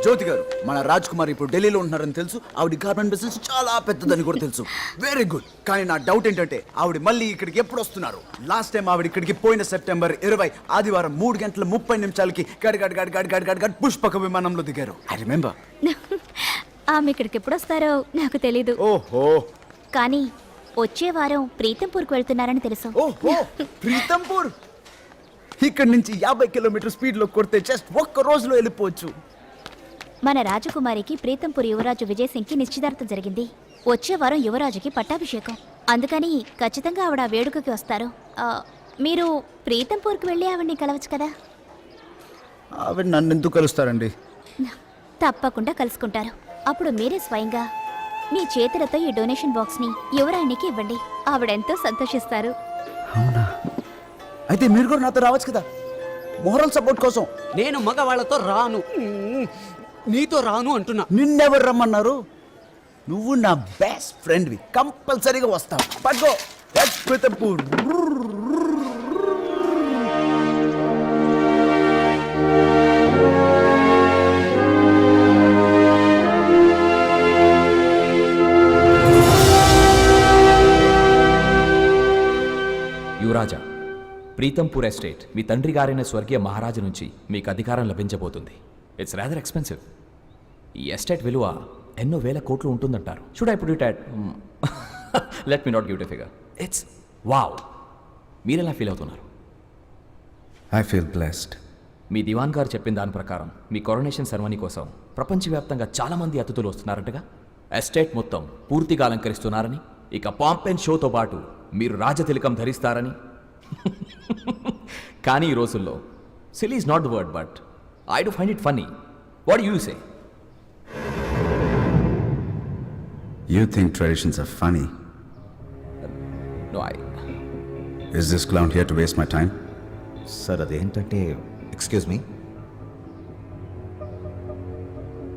జ్యోతి గారు, మన రాజ్ కుమార్ ఇప్పుడు ఢిల్లీలో ఉంటున్నారని తెలుసు. ఆవిడ గార్మెంట్ బిజినెస్ చాలా పెద్దదని కూడా తెలుసు. Very good. కానీ నా డౌట్ ఏంటంటే ఆవిడ మళ్ళీ ఇక్కడికి ఎప్పుడు వస్తున్నారు? లాస్ట్ టైం ఆవిడ ఇక్కడికి పోయిన సెప్టెంబర్ 20 ఆదివారం 3:30 గడి గడి గడి గడి గడి గడి గడి పుష్పక విమానంలో దిగారు. I remember. ఆమె ఇక్కడికి ఎప్పుడు వస్తారో నాకు తెలీదు. ఓహో. కానీ వచ్చే వారం ప్రీతంపూర్కి వెళ్తున్నారని తెలుసు. ఓహో, ప్రీతంపూర్. ఇక్కడి నుంచి 50 కిలోమీటర్ స్పీడ్ లో కొడితే జస్ట్ ఒక్క రోజులో వెళ్ళిపోవచ్చు. మన రాజకుమారికి ప్రీతంపూర్ యువరాజు విజయ్ సింగ్ కి నిశ్చితార్థం జరిగింది. వచ్చే వారం యువరాజుకి పట్టాభిషేకం. అందుకని ఖచ్చితంగా ఆవిడ ఆ వేడుకకి వస్తారు. మీరు ప్రీతంపూర్కి వెళ్ళి ఆవిడ్ని కలవచ్చు కదా. ఆవిడ నన్ను ఎందుకు కలుస్తారండి? తప్పకుండా కలుసుకుంటారు. అప్పుడు మీరే స్వయంగా మీ చేతులతో ఈ డొనేషన్ బాక్స్ ని యువరాణికి ఇవ్వండి. ఆవిడెంతో సంతోషిస్తారు. అవునా? అయితే మీరు కూడా నాతో రావచ్చు కదా, మోరల్ సపోర్ట్ కోసం. నేను మగవాళ్లతో రాను, నీతో రాను అంటున్నా. నిన్నెవరు రమ్మన్నారు? నువ్వు నా బెస్ట్ ఫ్రెండ్వి, కంపల్సరీగా వస్తావు. పట్టుకో. ప్రీతంపూర్. యువరాజా, ప్రీతంపూర్ ఎస్టేట్ మీ తండ్రి గారైన స్వర్గీయ మహారాజు నుంచి మీకు అధికారం లభించబోతుంది. It's rather expensive. ఈ ఎస్టేట్ విలువ ఎన్నో వేల కోట్లు ఉంటుందంటారు. Should I put it at let me not give it a figure. It's wow. మీరెలా ఫీల్ అవుతున్నారు? I feel blessed. మీ దివాన్ గారు చెప్పిన దాని ప్రకారం మీ కొరనేషన్ సెరమనీ కోసం ప్రపంచవ్యాప్తంగా చాలామంది అతిథులు వస్తున్నారంటగా. ఎస్టేట్ మొత్తం పూర్తిగా అలంకరిస్తున్నారని, ఇక పాంపెన్ షోతో పాటు మీరు రాజతిలకం ధరిస్తారని. కానీ ఈ రోజుల్లో silly is not the word, but I do find it funny. What you say? You think traditions are funny? No, Is this clown here to waste my time? Sir అదేంటంటే, ఎక్స్క్యూజ్ మీ,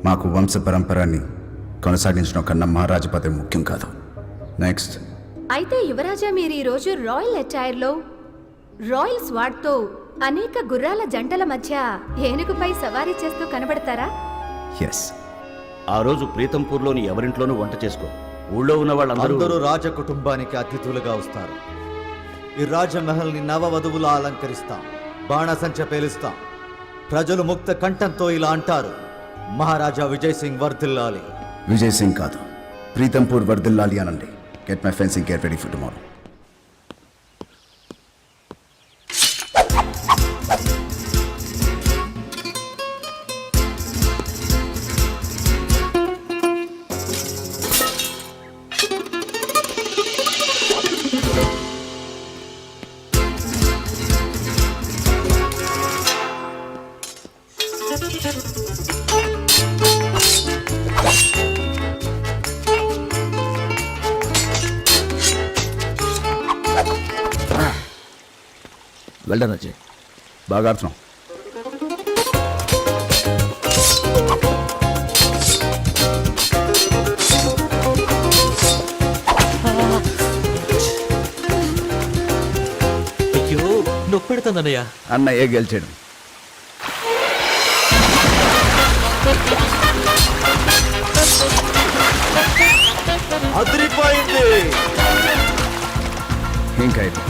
మాకు వంశ పరంపరాన్ని కొనసాగించడం కన్నా మహారాజు పదవి ముఖ్యం కాదు. Next. అయితే యువరాజా, మీరు ఈ రోజు రాయల్ అటైర్లో రాయల్ స్వాడ్తో అనేక గుర్రాల జంటల మధ్య ఏనుగుపై సవారీ చేస్తూ కనబడతారా? ఎస్. ఆ రోజు ప్రీతంపూర్లోని ఎవరింట్లోనూ వంట చేసుకో. ఊళ్ళో ఉన్న వాళ్ళందరూ రాజ కుటుంబానికి అతిథులుగా వస్తారు. ఈ రాజమహల్ని నవవధువులా అలంకరిస్తాం, బాణసంచ పేలుస్తాం. ప్రజలు ముక్త కంఠంతో ఇలా అంటారు, మహారాజా విజయ్ సింగ్ వర్ధిల్లాలి. విజయ్ సింగ్ కాదు, ప్రీతంపూర్ వర్ధిల్లాలి అనండి. Get my fencing gear ready for tomorrow. Well done Ajay, బాగా ఆడుతున్నాం. అయ్యో, నొప్పి పెడుతుందన్నయ్య. అన్నయ్య గెలిచాడు. అదిరిపోయింది. ఇంకా ఇది.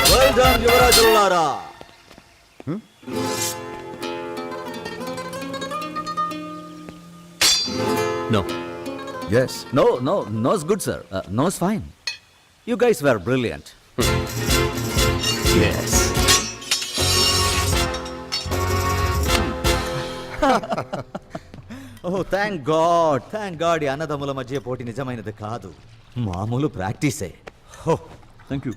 వెల్ డన్ యువరాజులారా. No. Yes. No's good, sir. No's fine. You guys were brilliant. Yes. Oh, thank God. ఈ అన్నదమ్ముల మధ్య పోటీ నిజమైనది కాదు, మామూలు ప్రాక్టీసే. థ్యాంక్ యూ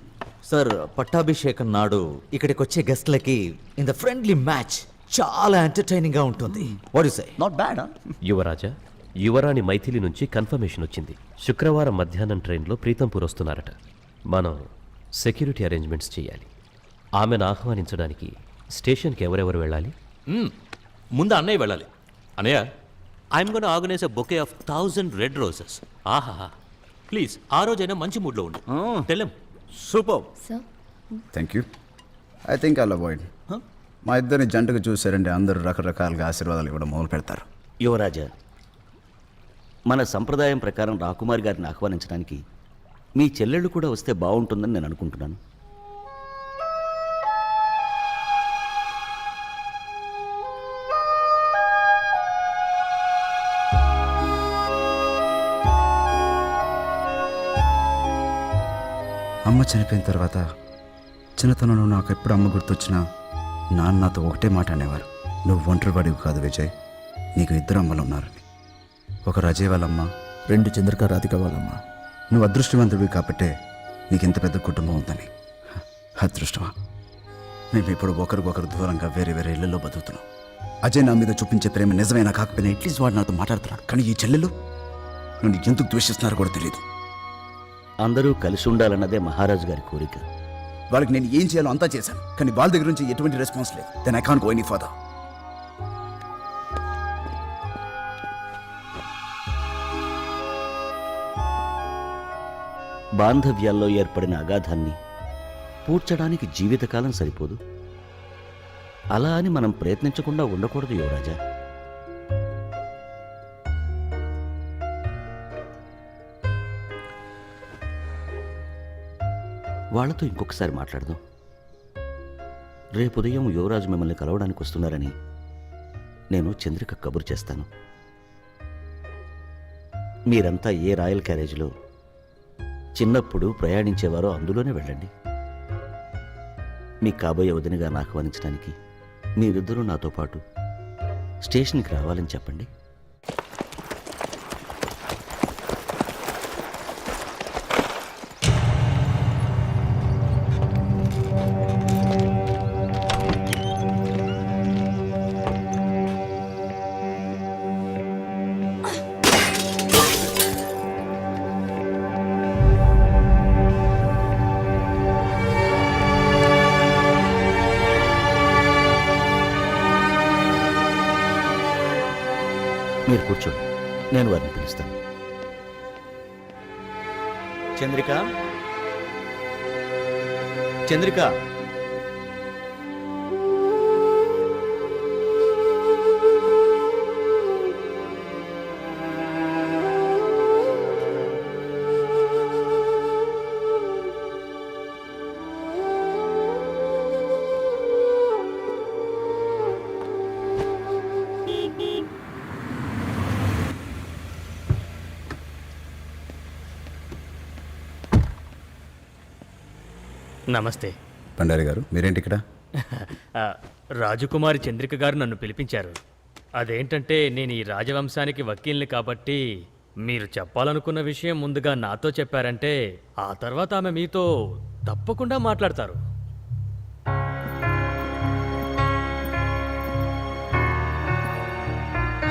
సార్, పట్టాభిషేకం నాడు ఇక్కడికి వచ్చే గెస్ట్లకి ఇన్ ద ఫ్రెండ్లీ మ్యాచ్ చాలా ఎంటర్టైనింగ్ గా ఉంటుంది. What you say? Not bad. యువరాజా, యువరాణి మైథిలి నుంచి కన్ఫర్మేషన్ వచ్చింది. శుక్రవారం మధ్యాహ్నం ట్రైన్లో ప్రీతంపూర్ వస్తున్నారట. మనం సెక్యూరిటీ అరేంజ్మెంట్స్ చేయాలి. ఆమెను ఆహ్వానించడానికి స్టేషన్కి ఎవరెవరు వెళ్ళాలి? ముందు అన్నయ్య వెళ్ళాలి. అన్నయ్య, I'm gonna organise a bouquet of 1000 red roses. ఆహా, ప్లీజ్ ఆ రోజైనా మంచి మూడ్లో ఉండు. Tellam. Super. Sir thank you. I think I'll avoid. మా ఇద్దరిని జంటకు చూశారంటే అందరూ రకరకాలుగా ఆశీర్వాదాలు ఇవ్వడం మొదలు పెడతారు. యువరాజా, మన సంప్రదాయం ప్రకారం రాకుమారి గారిని ఆహ్వానించడానికి మీ చెల్లెళ్ళు కూడా వస్తే బాగుంటుందని నేను అనుకుంటున్నాను. అమ్మ చనిపోయిన తర్వాత చిన్నతనంలో నాకు ఎప్పుడు అమ్మ గుర్తొచ్చినా నాన్న నాతో ఒకటే మాట అనేవారు, నువ్వు ఒంటరి వాడివి కాదు విజయ్, నీకు ఇద్దరు అమ్మలు ఉన్నారని. ఒక అజయ్ వాళ్ళమ్మ, 2 చంద్రిక రాధిక వాళ్ళమ్మ. నువ్వు అదృష్టవంతుడివి కాబట్టే నీకు ఇంత పెద్ద కుటుంబం ఉందని. అదృష్టమా? మేము ఇప్పుడు ఒకరికొకరు దూరంగా వేరే వేరే ఇళ్లలో బతుకుతున్నాం. అజయ్ నా మీద చూపించే ప్రేమ నిజమైనా కాకపోయినా అట్లీస్ట్ వాడు నాతో మాట్లాడుతున్నాడు. కానీ ఈ చెల్లెలు నన్ను ఎందుకు ద్వేషిస్తున్నారో కూడా తెలియదు. అందరూ కలిసి ఉండాలన్నదే మహారాజు గారి కోరిక. వాళ్ళకి నేను ఏం చేయాలో అంతా చేశాను, కానీ వాళ్ళ దగ్గర నుంచి ఎటువంటి రెస్పాన్స్ లేదు. Then I can't go any further. బాంధవ్యాల్లో ఏర్పడిన అగాధాన్ని పూడ్చడానికి జీవితకాలం సరిపోదు. అలా అని మనం ప్రయత్నించకుండా ఉండకూడదు యువరాజా. వాళ్లతో ఇంకొకసారి మాట్లాడదాం. రేపు ఉదయం యువరాజు మిమ్మల్ని కలవడానికి వస్తున్నారని నేను చంద్రిక కబురు చేస్తాను. మీరంతా ఏ రాయల్ క్యారేజ్లో చిన్నప్పుడు ప్రయాణించేవారో అందులోనే వెళ్ళండి. మీ కాబోయే వదినగా ఆహ్వానించడానికి మీరిద్దరూ నాతో పాటు స్టేషన్కి రావాలని చెప్పండి. మీరు కూర్చోండి, నేను వారిని పిలుస్తాను. చంద్రిక, చంద్రిక, నమస్తే. బండారి గారు, మీరేంటి ఇక్కడ? రాజకుమారి చంద్రిక గారు నన్ను పిలిపించారు. అదేంటంటే నేను ఈ రాజవంశానికి వకీల్ని కాబట్టి మీరు చెప్పాలనుకున్న విషయం ముందుగా నాతో చెప్పారంటే ఆ తర్వాత ఆమె మీతో తప్పకుండా మాట్లాడతారు.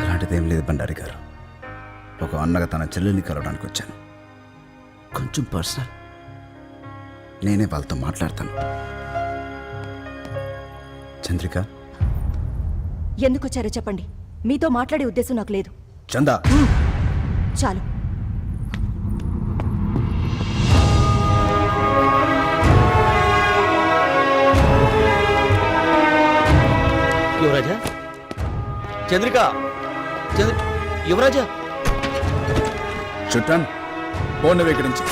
అలాంటిదేం లేదు బండారి గారు. ఒక అన్నగా తన చెల్లెల్ని కలవడానికి వచ్చాను. కొంచెం పర్సనల్, నేనే వాళ్ళతో మాట్లాడతాను. చంద్రిక, ఎందుకు వచ్చారో చెప్పండి. మీతో మాట్లాడే ఉద్దేశం నాకు లేదు. చందా, చాలు. యువరాజా, చంద్రిక, యువరాజా. చుట్టాన్ పోండి ఇక్కడి నుంచి.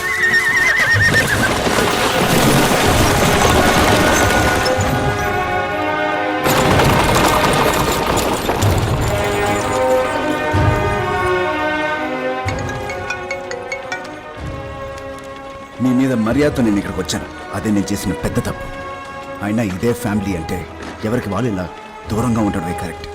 మీ మీద మర్యాదతో నేను ఇక్కడికి వచ్చాను. అదే నేను చేసిన పెద్ద తప్పు. అయినా ఇదే ఫ్యామిలీ అంటే ఎవరికి వాళ్ళు ఇలా దూరంగా ఉండడమే కరెక్ట్.